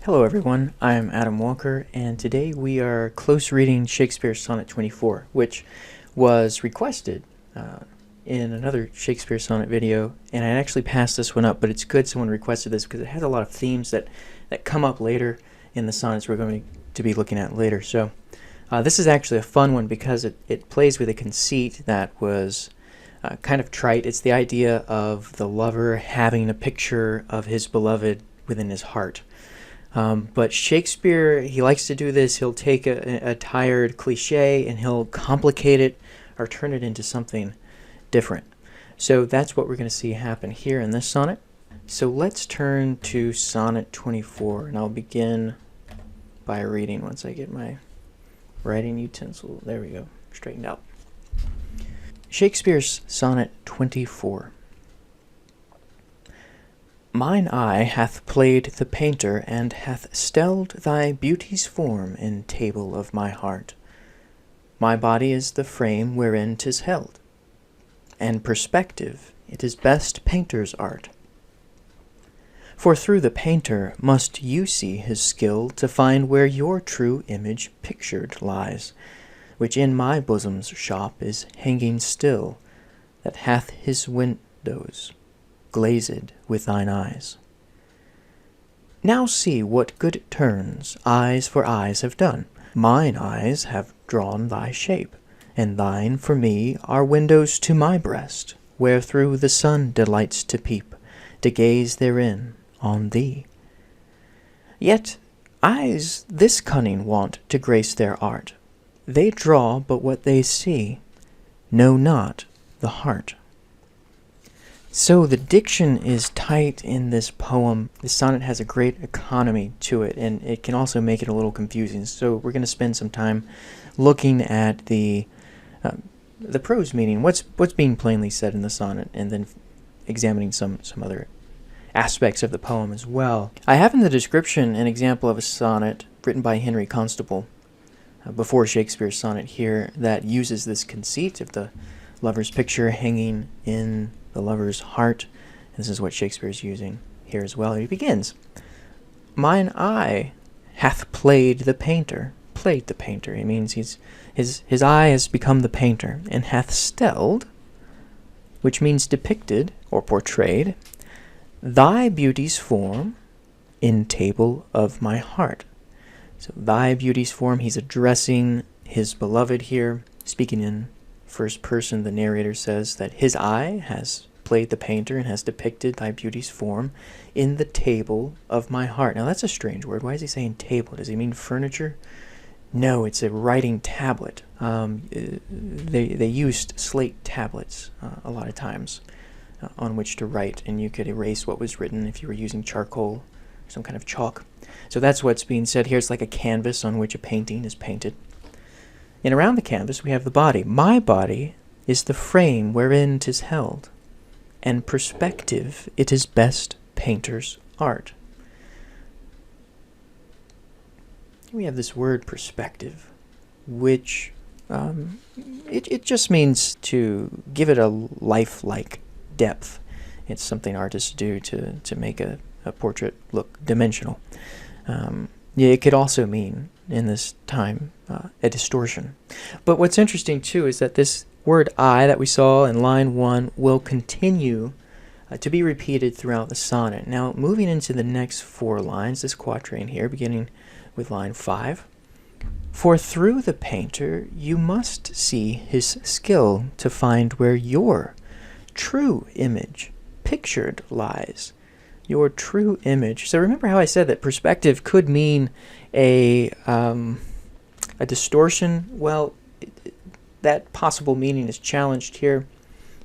Hello everyone, I'm Adam Walker, and today we are close reading Shakespeare Sonnet 24, which was requested in another Shakespeare Sonnet video, and I actually passed this one up, but it's good someone requested this because it has a lot of themes that come up later in the sonnets we're going to be looking at later. So this is actually a fun one because it plays with a conceit that was kind of trite. It's the idea of the lover having a picture of his beloved within his heart. But Shakespeare, he likes to do this. He'll take a tired cliche and he'll complicate it or turn it into something different. So that's what we're going to see happen here in this sonnet. So let's turn to Sonnet 24, and I'll begin by reading once I get my writing utensil. There we go, straightened out. Shakespeare's Sonnet 24. Mine eye hath played the painter, and hath stelled thy beauty's form in table of my heart. My body is the frame wherein 'tis held, and perspective it is best painter's art. For through the painter must you see his skill to find where your true image pictured lies, which in my bosom's shop is hanging still, that hath his windows glazed with thine eyes. Now see what good turns eyes for eyes have done. Mine eyes have drawn thy shape, and thine for me are windows to my breast, where through the sun delights to peep, to gaze therein on thee. Yet eyes this cunning want to grace their art. They draw but what they see, know not the heart. So the diction is tight in this poem. This sonnet has a great economy to it, and it can also make it a little confusing. So we're going to spend some time looking at the prose meaning, what's being plainly said in the sonnet, and then examining some other aspects of the poem as well. I have in the description an example of a sonnet written by Henry Constable before Shakespeare's sonnet here that uses this conceit of the lover's picture hanging in the lover's heart. And this is what Shakespeare is using here as well. He begins, mine eye hath played the painter. Played the painter. He means his eye has become the painter, and hath stelled, which means depicted or portrayed, thy beauty's form in table of my heart. So thy beauty's form, he's addressing his beloved here, speaking in first person. The narrator says that his eye has played the painter and has depicted thy beauty's form in the table of my heart. Now that's a strange word. Why is he saying table? Does he mean furniture? No, it's a writing tablet. They used slate tablets a lot of times on which to write, and you could erase what was written if you were using charcoal or some kind of chalk. So that's what's being said here. It's like a canvas on which a painting is painted. And around the canvas we have the body. My body is the frame wherein 'tis held, and perspective it is best painter's art. We have this word perspective, which it just means to give it a lifelike depth. It's something artists do to make a portrait look dimensional. Yeah, it could also mean, in this time, a distortion. But what's interesting, too, is that this word I that we saw in line 1 will continue to be repeated throughout the sonnet. Now, moving into the next 4 lines, this quatrain here, beginning with line 5. For through the painter you must see his skill to find where your true image pictured lies. Your true image. So remember how I said that perspective could mean a distortion? Well, that possible meaning is challenged here.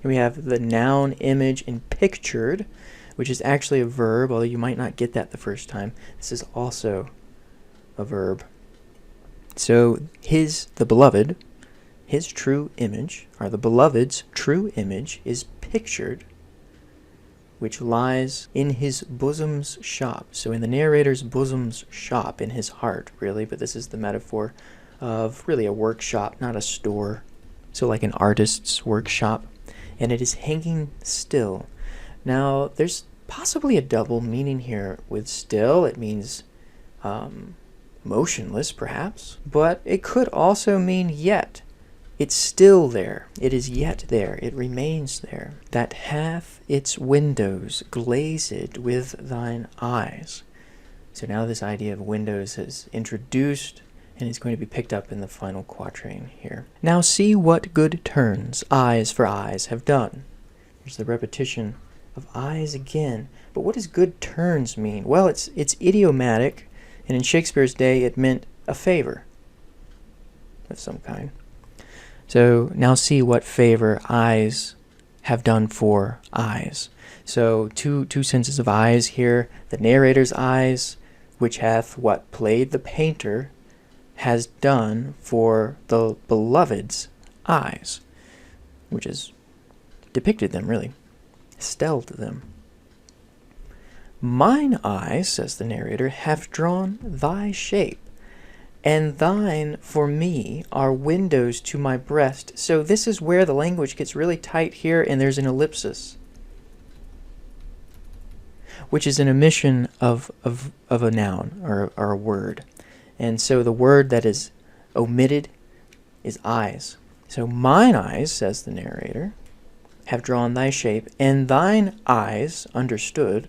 We have the noun image in pictured, which is actually a verb, although you might not get that the first time. This is also a verb. So the beloved, his true image, or the beloved's true image, is pictured, which lies in his bosom's shop. So in the narrator's bosom's shop, in his heart, really, but this is the metaphor of really a workshop, not a store. So like an artist's workshop. And it is hanging still. Now, there's possibly a double meaning here with still. It means motionless perhaps, but it could also mean yet. It's still there. It is yet there. It remains there. That hath its windows glazed with thine eyes. So now this idea of windows is introduced and is going to be picked up in the final quatrain here. Now see what good turns eyes for eyes have done. There's the repetition of eyes again. But what does good turns mean? Well, it's idiomatic, and in Shakespeare's day it meant a favor of some kind. So now see what favor eyes have done for eyes. So two senses of eyes here. The narrator's eyes, which hath what played the painter, has done for the beloved's eyes, which is depicted them, really, stelled them. Mine eyes, says the narrator, have drawn thy shape, and thine for me are windows to my breast. So this is where the language gets really tight here, and there's an ellipsis, which is an omission of a noun or a word. And so the word that is omitted is eyes. So mine eyes, says the narrator, have drawn thy shape, and thine eyes, understood,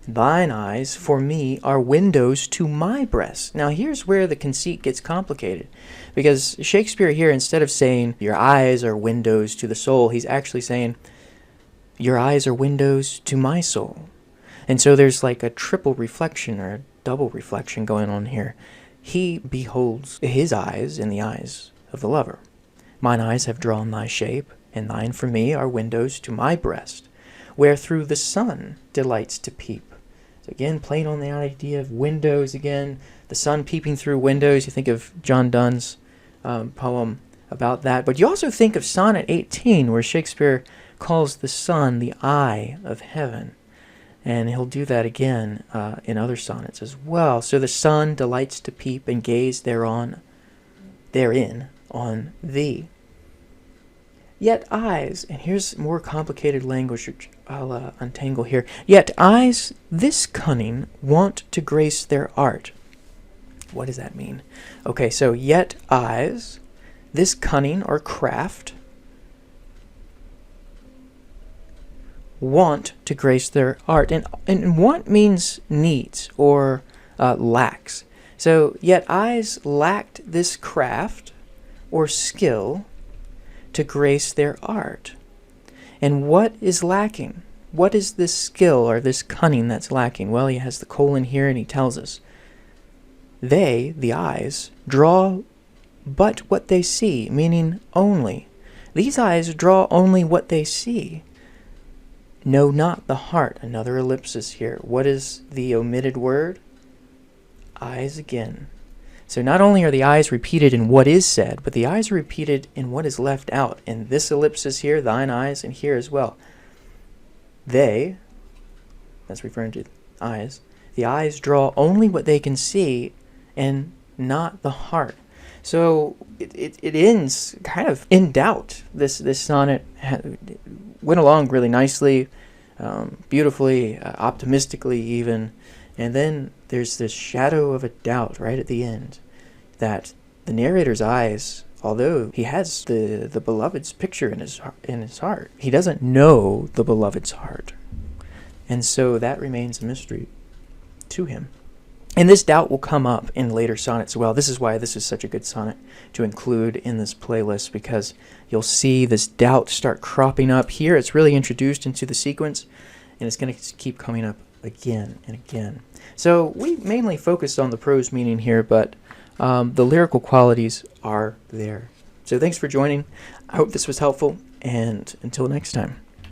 thine eyes for me are windows to my breast. Now here's where the conceit gets complicated, because Shakespeare here, instead of saying your eyes are windows to the soul, he's actually saying your eyes are windows to my soul. And so there's like a triple reflection or a double reflection going on here. He beholds his eyes in the eyes of the lover. Mine eyes have drawn thy shape, and thine for me are windows to my breast, where through the sun delights to peep. So again, playing on the idea of windows again, the sun peeping through windows. You think of John Donne's poem about that. But you also think of Sonnet 18, where Shakespeare calls the sun the eye of heaven. And he'll do that again in other sonnets as well. So the sun delights to peep and gaze therein on thee. Yet eyes, and here's more complicated language which I'll untangle here. Yet eyes, this cunning, want to grace their art. What does that mean? Okay, so yet eyes, this cunning or craft, want to grace their art. And want means needs or lacks. So yet eyes lacked this craft or skill to grace their art. And what is lacking? What is this skill or this cunning that's lacking? Well, he has the colon here and he tells us. They, the eyes, draw but what they see, meaning only. These eyes draw only what they see. Know not the heart. Another ellipsis here. What is the omitted word? Eyes again. So not only are the eyes repeated in what is said, but the eyes are repeated in what is left out. In this ellipsis here, thine eyes, and here as well. They, that's referring to eyes, the eyes draw only what they can see and not the heart. So it ends kind of in doubt. This sonnet went along really nicely, beautifully, optimistically even. And then there's this shadow of a doubt right at the end that the narrator's eyes, although he has the beloved's picture in his heart, he doesn't know the beloved's heart. And so that remains a mystery to him. And this doubt will come up in later sonnets as well. This is why this is such a good sonnet to include in this playlist, because you'll see this doubt start cropping up here. It's really introduced into the sequence, and it's going to keep coming up again and again. So we mainly focused on the prose meaning here, but the lyrical qualities are there. So thanks for joining. I hope this was helpful, and until next time.